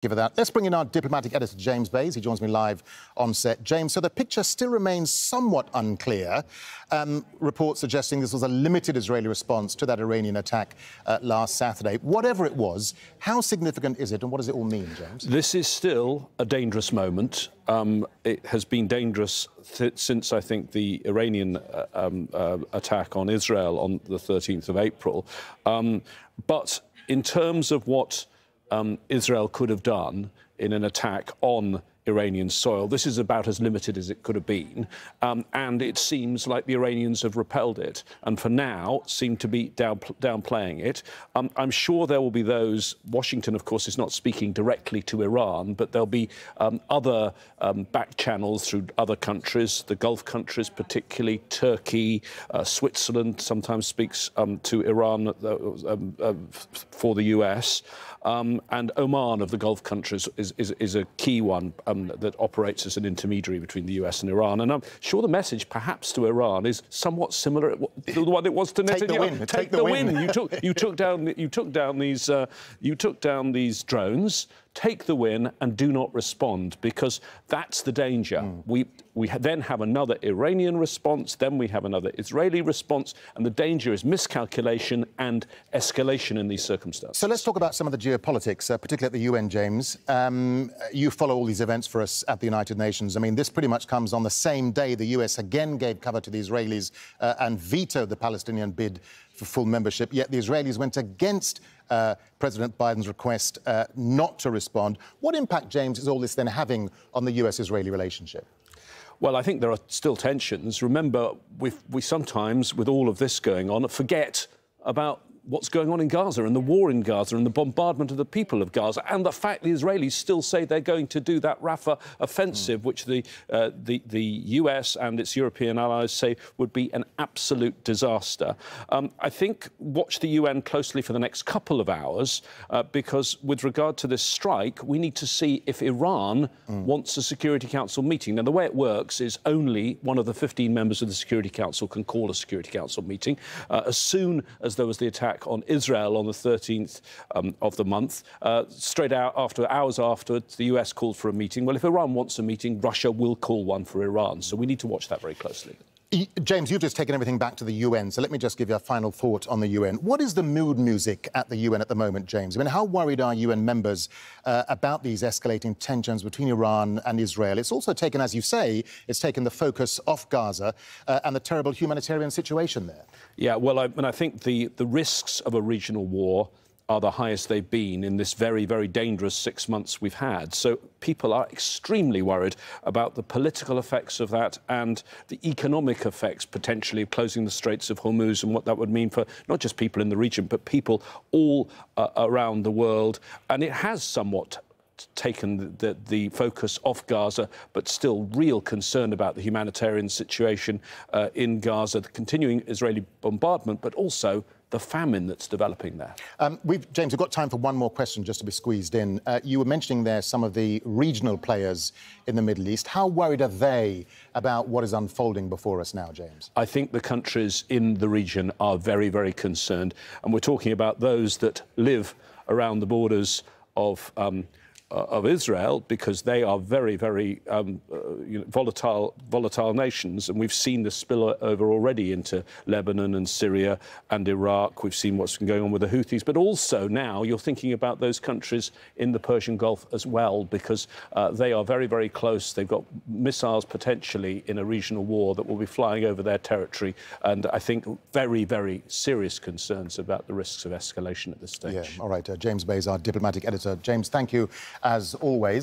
Give it that. Let's bring in our diplomatic editor, James Bays. He joins me live on set. James, so the picture still remains somewhat unclear. Reports suggesting this was a limited Israeli response to that Iranian attack last Saturday. Whatever it was, how significant is it and what does it all mean, James? This is still a dangerous moment. It has been dangerous since, I think, the Iranian attack on Israel on the 13th of April. But in terms of what Israel could have done in an attack on Iranian soil, this is about as limited as it could have been, and it seems like the Iranians have repelled it, and for now seem to be downplaying it. I'm sure there will be those. Washington, of course, is not speaking directly to Iran, but there'll be other back channels through other countries, the Gulf countries, particularly Turkey, Switzerland sometimes speaks to Iran for the US, and Oman of the Gulf countries is a key one that operates as an intermediary between the US and Iran. And I'm sure the message, perhaps, to Iran is somewhat similar to the one it was to Netanyahu. Take the win. You took down these drones. Take the win and do not respond, because that's the danger. We then have another Iranian response, then we have another Israeli response, and the danger is miscalculation and escalation in these circumstances. So let's talk about some of the geopolitics, particularly at the UN, James. You follow all these events for us at the United Nations. I mean, this pretty much comes on the same day the US again gave cover to the Israelis and vetoed the Palestinian bid for full membership, yet the Israelis went against President Biden's request not to respond. What impact, James, is all this then having on the US-Israeli relationship? Well, I think there are still tensions. Remember, we sometimes, with all of this going on, forget about what's going on in Gaza and the war in Gaza and the bombardment of the people of Gaza and the fact the Israelis still say they're going to do that Rafah offensive, which the US and its European allies say would be an absolute disaster. I think watch the UN closely for the next couple of hours because with regard to this strike, we need to see if Iran wants a Security Council meeting. Now, the way it works is only one of the 15 members of the Security Council can call a Security Council meeting. As soon as there was the attack on Israel on the 13th of the month, straight out hours afterwards, the US called for a meeting. Well, if Iran wants a meeting, Russia will call one for Iran. So we need to watch that very closely. James, you've just taken everything back to the UN, so let me just give you a final thought on the UN. What is the mood music at the UN at the moment, James? I mean, how worried are UN members about these escalating tensions between Iran and Israel? It's also taken, as you say, it's taken the focus off Gaza and the terrible humanitarian situation there. Yeah, well, I think the risks of a regional war are the highest they've been in this very, very dangerous 6 months we've had. So people are extremely worried about the political effects of that and the economic effects, potentially, of closing the Straits of Hormuz and what that would mean for not just people in the region, but people all around the world. And it has somewhat taken the focus off Gaza, but still real concern about the humanitarian situation in Gaza, the continuing Israeli bombardment, but also the famine that's developing there. James, we've got time for one more question just to be squeezed in. You were mentioning there some of the regional players in the Middle East. How worried are they about what is unfolding before us now, James? I think the countries in the region are very, very concerned. And we're talking about those that live around the borders of Israel, because they are very, very volatile nations, and we've seen the spill over already into Lebanon and Syria and Iraq. We've seen what's been going on with the Houthis, but also now you're thinking about those countries in the Persian Gulf as well, because they are very, very close. They've got missiles potentially in a regional war that will be flying over their territory, and I think very, very serious concerns about the risks of escalation at this stage. Yeah, all right. James Bays, our diplomatic editor. James, thank you as always.